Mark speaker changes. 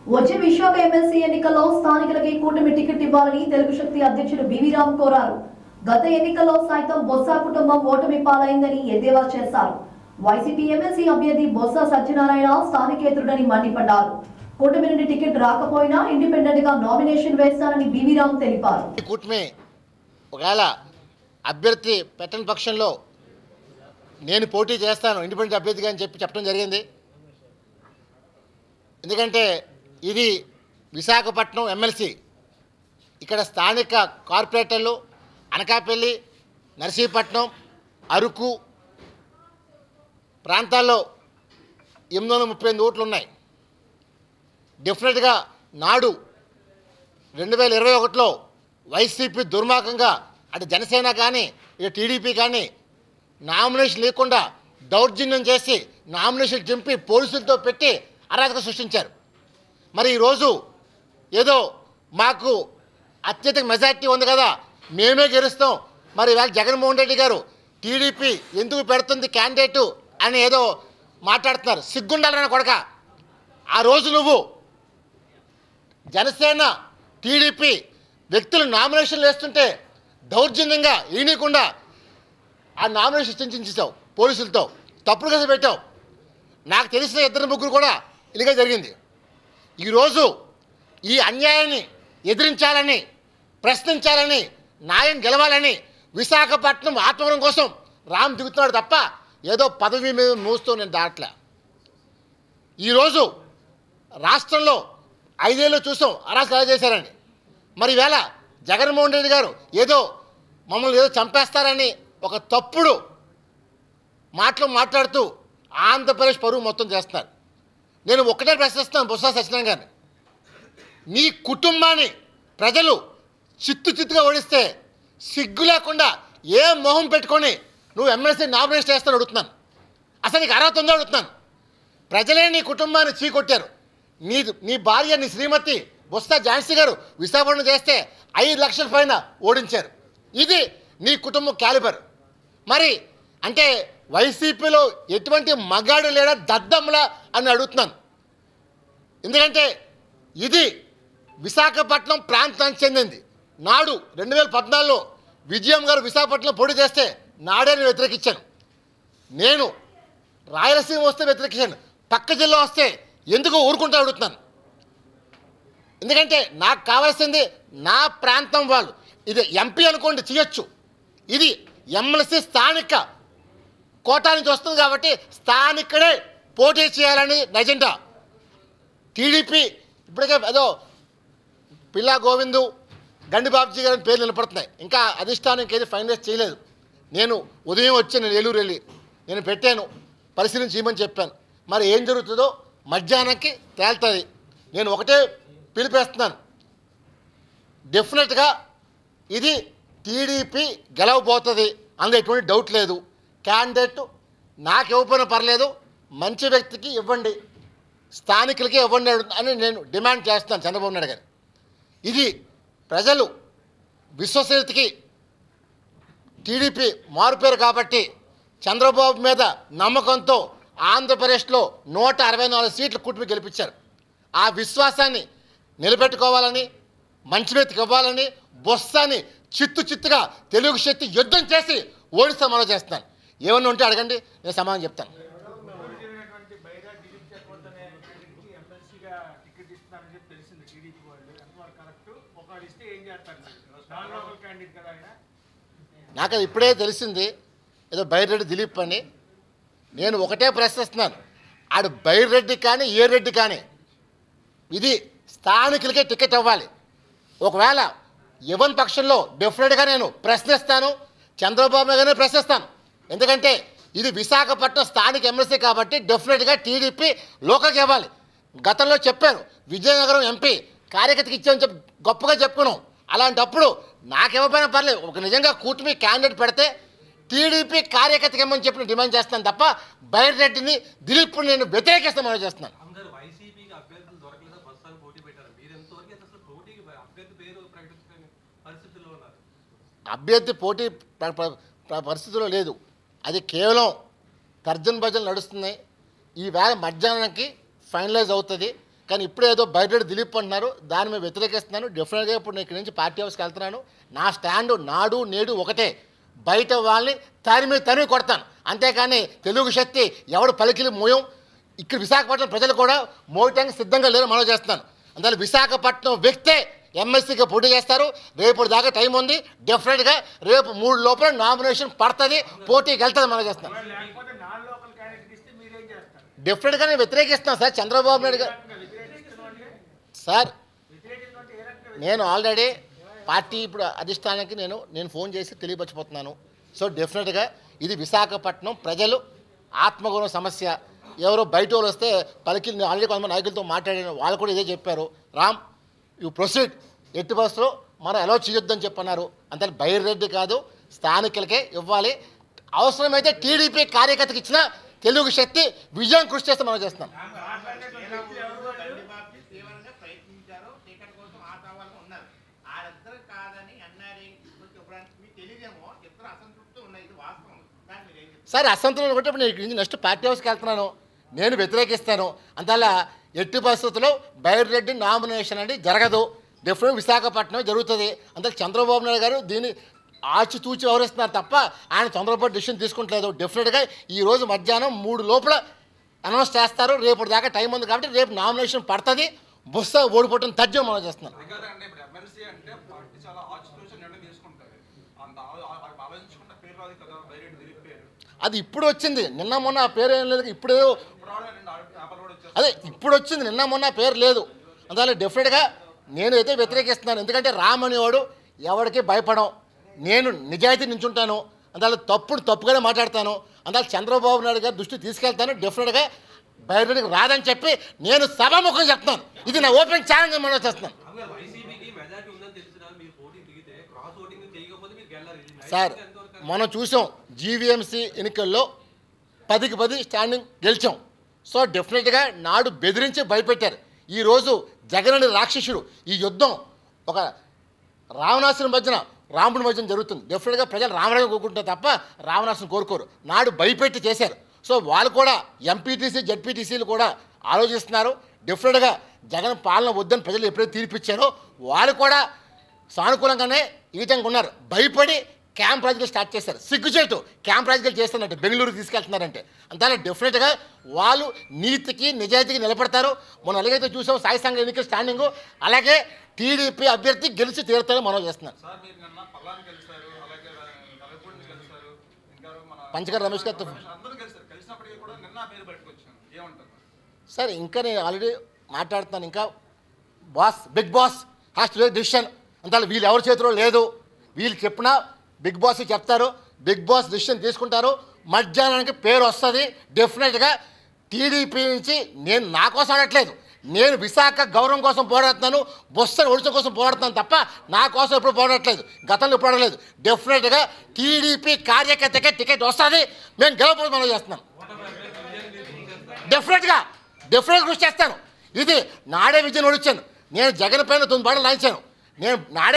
Speaker 1: వచ్చే విశాఖ ఎమ్మెల్సీ ఎన్నికల్లో స్థానికులకి కూటమి టికెట్ ఇవ్వాలని తెలుగు శక్తి అధ్యక్షుడు బివి రామ్ కోరారు. గత ఎన్నికల్లో సైతం బొత్స కుటుంబం ఓటమి పాలైందని ఎద్దేవా చేశారు. వైసీపీ ఎమ్మెల్సీ అభ్యర్థి బొత్స సత్యనారాయణ స్థానికేతరుడని మండిపడ్డారు. కూటమి నుండి టికెట్ రాకపోయినా ఇండిపెండెంట్ గా నామినేషన్ వేస్తానని బివి రామ్ తెలిపారు.
Speaker 2: కూటమి ఒకవేళ అభ్యర్థి పెట్టని పక్షంలో నేను పోటీ చేస్తాను ఇండిపెండెంట్ అభ్యర్థిగా అని చెప్పడం జరిగింది. ఎందుకంటే ఇది విశాఖపట్నం ఎమ్మెల్సీ. ఇక్కడ స్థానిక కార్పొరేటర్లు అనకాపల్లి, నర్సీపట్నం, అరకు ప్రాంతాల్లో 838 ఓట్లు ఉన్నాయి. డెఫినెట్గా నాడు 2021లో వైసీపీ దుర్మార్గంగా అటు జనసేన కానీ ఇటు టీడీపీ కానీ నామినేషన్ లేకుండా దౌర్జన్యం చేసి నామినేషన్ చింపి పోలీసులతో పెట్టి అరాచకం సృష్టించారు. మరి ఈరోజు ఏదో మాకు అత్యధిక మెజార్టీ ఉంది కదా, మేమే గెలుస్తాం, మరి ఇవాళ జగన్మోహన్ రెడ్డి గారు టీడీపీ ఎందుకు పెడుతుంది క్యాండిడేటు అని ఏదో మాట్లాడుతున్నారు. సిగ్గుండాలన్న కొడక. ఆ రోజు నువ్వు జనసేన టీడీపీ వ్యక్తులు నామినేషన్లు వేస్తుంటే దౌర్జన్యంగా ఈయనకుండా ఆ నామినేషన్ చించేసావు, పోలీసులతో తప్పుడు కేసు పెట్టావు. నాకు తెలిసిన 2-3 కూడా ఇలాగే జరిగింది. ఈరోజు ఈ అన్యాయాన్ని ఎదిరించాలని, ప్రశ్నించాలని, న్యాయం గెలవాలని విశాఖపట్నం ఆత్మవరం కోసం రామ్ దిగుతున్నాడు తప్ప ఏదో పదవి మీద మోస్తూ నేను దాట్లే. ఈరోజు రాష్ట్రంలో 5 ఏళ్ళు చూసాం అరాచకాలు చేశారని. మరి ఈవేళ జగన్మోహన్ రెడ్డి గారు ఏదో మమ్మల్ని ఏదో చంపేస్తారని ఒక తప్పుడు మాటలు మాట్లాడుతూ ఆంధ్రప్రదేశ్ పరువు మొత్తం చేస్తున్నారు. నేను ఒక్కటే ప్రశ్నిస్తాను బొత్స సత్యనారాయణ గారిని, నీ కుటుంబాన్ని ప్రజలు చిత్తుగా ఓడిస్తే సిగ్గు లేకుండా ఏ మొహం పెట్టుకొని నువ్వు ఎమ్మెల్సీ నామినేషన్ చేస్తాను అడుగుతున్నాను. అసలు నీకు అర్హత ఉందో అడుగుతున్నాను. ప్రజలే నీ కుటుంబాన్ని చీకొట్టారు. నీ భార్య, నీ శ్రీమతి బొత్స ఝాన్సీ గారు విశాఖపట్నం చేస్తే 5 లక్షల పైన ఓడించారు. ఇది నీ కుటుంబం క్యాలిబర్. మరి అంటే వైసీపీలో ఎటువంటి మగాడు లేడా దద్దమ్మలా అని అడుగుతున్నాను. ఎందుకంటే ఇది విశాఖపట్నం ప్రాంతానికి చెందింది. నాడు 2014లో విజయం గారు విశాఖపట్నంలో పోటీ చేస్తే నాడే నేను వ్యతిరేకించాను. నేను రాయలసీమ వస్తే వ్యతిరేకించాను. పక్క జిల్లా వస్తే ఎందుకు ఊరుకుంటా అడుగుతున్నాను. ఎందుకంటే నాకు కావాల్సింది నా ప్రాంతం వాళ్ళు. ఇది ఎంపీ అనుకోండి చేయొచ్చు, ఇది ఎమ్మెల్సీ స్థానిక కోటా నుంచి వస్తుంది కాబట్టి స్థానికడే పోటీ చేయాలని ఎజెండా. టీడీపీ ఇప్పటికే ఏదో పిల్లా గోవిందు, గండి బాబ్జీ గారి పేర్లు నిలబడుతున్నాయి. ఇంకా అధిష్టానం ఏది ఫైనలైజ్ చేయలేదు. నేను ఉదయం వచ్చి నేను ఏలూరు వెళ్ళి నేను పెట్టాను, పరిశీలన చేయమని చెప్పాను. మరి ఏం జరుగుతుందో మధ్యాహ్నానికి తేలుతుంది. నేను ఒకటే పిలిపేస్తున్నాను, డెఫినెట్గా ఇది టీడీపీ గెలవబోతుంది, అందులో ఎటువంటి డౌట్ లేదు. క్యాండిడేట్ నాకు ఇవ్వకపోయినా పర్లేదు, మంచి వ్యక్తికి ఇవ్వండి, స్థానికులకి ఇవ్వండి అని నేను డిమాండ్ చేస్తాను చంద్రబాబు నాయుడు గారు. ఇది ప్రజలు విశ్వసనీయతకి టీడీపీ మారుపేరు కాబట్టి చంద్రబాబు మీద నమ్మకంతో ఆంధ్రప్రదేశ్లో 164 సీట్లు కూటమి గెలిపించారు. ఆ విశ్వాసాన్ని నిలబెట్టుకోవాలని, మంచి వ్యక్తికి ఇవ్వాలని బొత్సని చిత్తుగా తెలుగు శక్తి యుద్ధం చేసి ఓడిస్తామని చేస్తున్నాను. ఏమన్నా ఉంటే అడగండి, నేను సమాధానం చెప్తాను. నాకు అది ఇప్పుడే తెలిసింది, ఏదో బైరెడ్డి దిలీప్ అని. నేను ఒకటే ప్రశ్నిస్తున్నాను, ఆడు బైరెడ్డి కానీ ఏ రెడ్డి కానీ ఇది స్థానికులకే టికెట్ ఇవ్వాలి. ఒకవేళ ఇవ్వని పక్షంలో డెఫినెట్గా నేను ప్రశ్నిస్తాను, చంద్రబాబు నాయుడు ప్రశ్నిస్తాను. ఎందుకంటే ఇది విశాఖపట్నం స్థానిక ఎమ్మెల్సీ కాబట్టి డెఫినెట్గా టీడీపీ లోకల్కి ఇవ్వాలి. గతంలో చెప్పాను, విజయనగరం ఎంపీ కార్యకర్తకి ఇచ్చామని చెప్పి గొప్పగా చెప్పుకున్నాం. అలాంటప్పుడు నాకు ఇవ్వకపోయినా పర్లేదు, ఒక నిజంగా కూటమి క్యాండిడేట్ పెడితే టీడీపీ కార్యకర్తకి ఇవ్వమని చెప్పి డిమాండ్ చేస్తాను తప్ప బైరెడ్డిని, దిలీప్ని నేను వ్యతిరేకిస్తామని చేస్తున్నాను. అభ్యర్థి పోటీ పరిస్థితిలో లేదు, అది కేవలం తర్జన్ భజన్ నడుస్తున్నాయి. ఈవేళ మధ్యాహ్నానికి ఫైనలైజ్ అవుతుంది. కానీ ఇప్పుడు ఏదో బయట దిలీప్ అంటున్నారు, దాని మీద వ్యతిరేకిస్తున్నాను. డెఫినెట్గా ఇప్పుడు నేను ఇక్కడి నుంచి పార్టీ హౌస్కి వెళ్తున్నాను. నా స్టాండు నాడు నేడు ఒకటే, బయట వాళ్ళని తరిమి కొడతాను. అంతేకాని తెలుగు శక్తి ఎవడు పలికిలి మోయం. ఇక్కడ విశాఖపట్నం ప్రజలు కూడా మోయటానికి సిద్ధంగా లేరు మనం చేస్తున్నాను. అందువల్ల విశాఖపట్నం వ్యక్తే ఎమ్మెల్సీగా పోటీ చేస్తారు. రేపు దాకా టైం ఉంది. డెఫినెట్గా రేపు 3 లోపల నామినేషన్ పడుతుంది, పోటీకి వెళ్తుంది మనం చేస్తున్నాం. డెఫినెట్గా నేను వ్యతిరేకిస్తున్నాను సార్ చంద్రబాబు నాయుడు గారు. సార్ నేను ఆల్రెడీ పార్టీ ఇప్పుడు అధిష్టానానికి నేను ఫోన్ చేసి తెలియపరచిపోతున్నాను. సో డెఫినెట్గా ఇది విశాఖపట్నం ప్రజలు ఆత్మగౌరవ సమస్య. ఎవరో బయట వాళ్ళు వస్తే పలికి ఆల్రెడీ కొంతమంది నాయకులతో మాట్లాడిన వాళ్ళు కూడా ఇదే చెప్పారు. రామ్ యూ ప్రొసీడ్, ఎట్టి బస్సులో మనం అలౌ చేయొద్దని చెప్పన్నారు. అంతే బైరెడ్డి కాదు, స్థానికులకే ఇవ్వాలి. అవసరమైతే టీడీపీ కార్యకర్తకి ఇచ్చిన తెలుగు శక్తి విజయం కృషి చేస్తే మనం చేస్తున్నాం. సార్ అసంతృప్తి ఒకటి ఇప్పుడు నేను నెక్స్ట్ పార్టీ హౌస్కి వెళ్తున్నాను, నేను వ్యతిరేకిస్తాను. అందువల్ల ఎట్టి పరిస్థితుల్లో బైరెడ్డి నామినేషన్ అనేది జరగదు. డెఫినెట్ విశాఖపట్నం జరుగుతుంది. అందువల్ల చంద్రబాబు నాయుడు గారు దీన్ని ఆచితూచి వ్యవహరిస్తున్నారు తప్ప ఆయన తొందరపాటు డిసిషన్ తీసుకుంటలేదు. డెఫినెట్గా ఈరోజు మధ్యాహ్నం 3 లోపల అనౌన్స్ చేస్తారు. రేపు దాకా టైం ఉంది కాబట్టి రేపు నామినేషన్ పడుతుంది. బొత్స ఓడిపోవటం తథ్యం మనం చేస్తున్నాం. అది ఇప్పుడు వచ్చింది, నిన్న మొన్న ఆ పేరు ఏం లేదు. ఇప్పుడు అదే ఇప్పుడు వచ్చింది, నిన్న మొన్న పేరు లేదు. అందువల్ల డెఫినెట్గా నేనైతే వ్యతిరేకిస్తున్నాను. ఎందుకంటే రామ్ అనేవాడు ఎవరికి భయపడం, నేను నిజాయితీ నించుంటాను. అందువల్ల తప్పుగానే మాట్లాడతాను. అందువల్ల చంద్రబాబు నాయుడు గారి దృష్టి తీసుకెళ్తాను. డెఫినెట్గా బయటకి రాదని చెప్పి నేను సభాముఖం చెప్తాను. ఇది నా ఓపెన్ ఛాలెంజ్ మనం చేస్తున్నాను. సార్ మనం చూసాం జీవీఎంసీ ఎన్నికల్లో 10కి 10 స్టాండింగ్ గెలిచాం. సో డెఫినెట్గా నాడు బెదిరించి భయపెట్టారు. ఈరోజు జగన్ అనే రాక్షసుడు ఈ యుద్ధం ఒక రావణాసుని మధ్యన రాముడి మధ్యన జరుగుతుంది. డెఫినెట్గా ప్రజలు రామరాజు కోరుకుంటారు తప్ప రావణాసుని కోరుకోరు. నాడు భయపెట్టి చేశారు. సో వాళ్ళు కూడా ఎంపీటీసీ జడ్పీటీసీలు కూడా ఆలోచిస్తున్నారు. డెఫినెట్గా జగన్ పాలన వద్దని ప్రజలు ఎప్పుడైతే తీర్పిచ్చారో వాళ్ళు కూడా సానుకూలంగానే ఈ విధంగా ఉన్నారు. భయపడి క్యాంప్ రాజకీయాలు స్టార్ట్ చేశారు. సిగ్గుచేటు క్యాంప్ రాజకీయాలు చేస్తున్నట్టు బెంగళూరు తీసుకెళ్తున్నారంటే. అంతేనా డెఫినెట్గా వాళ్ళు నీతికి నిజాయితీకి నిలబడతారు. మనం ఎలాగైతే చూసాం సాయి సంఘ ఎన్నికల స్టాండింగు, అలాగే టీడీపీ అభ్యర్థి గెలిచి తీరుతారని మనం చేస్తున్నాం. పంచకర్ రమేష్ గారితో సార్ ఇంకా నేను ఆల్రెడీ మాట్లాడుతున్నాను. ఇంకా Bigg Boss has to take decision. అంత వీళ్ళు ఎవరి చేతిలో లేదు. వీళ్ళు చెప్పినా బిగ్ బాస్కి చెప్తారు, బిగ్ బాస్ డిసిషన్ తీసుకుంటారు. మధ్యాహ్నానికి పేరు వస్తుంది. డెఫినెట్గా టీడీపీ నుంచి నేను నా కోసం అనట్లేదు, నేను విశాఖ గౌరవం కోసం పోరాడుతున్నాను, బొత్స ఒడిచం కోసం పోరాడుతున్నాను తప్ప నా కోసం ఎప్పుడు పోరాడట్లేదు, గతంలో ఎప్పుడు అడగలేదు. డెఫినెట్గా టీడీపీ కార్యకర్తకే టికెట్ వస్తుంది. మేము గెలవకపోతే మనం చేస్తున్నాం. డెఫినెట్గా కృషి చేస్తాను. ఇది నాడే విజయం ఓడించాను. నేను జగన్ పైన 9 బాటలు లాయించాను. నేను నాడే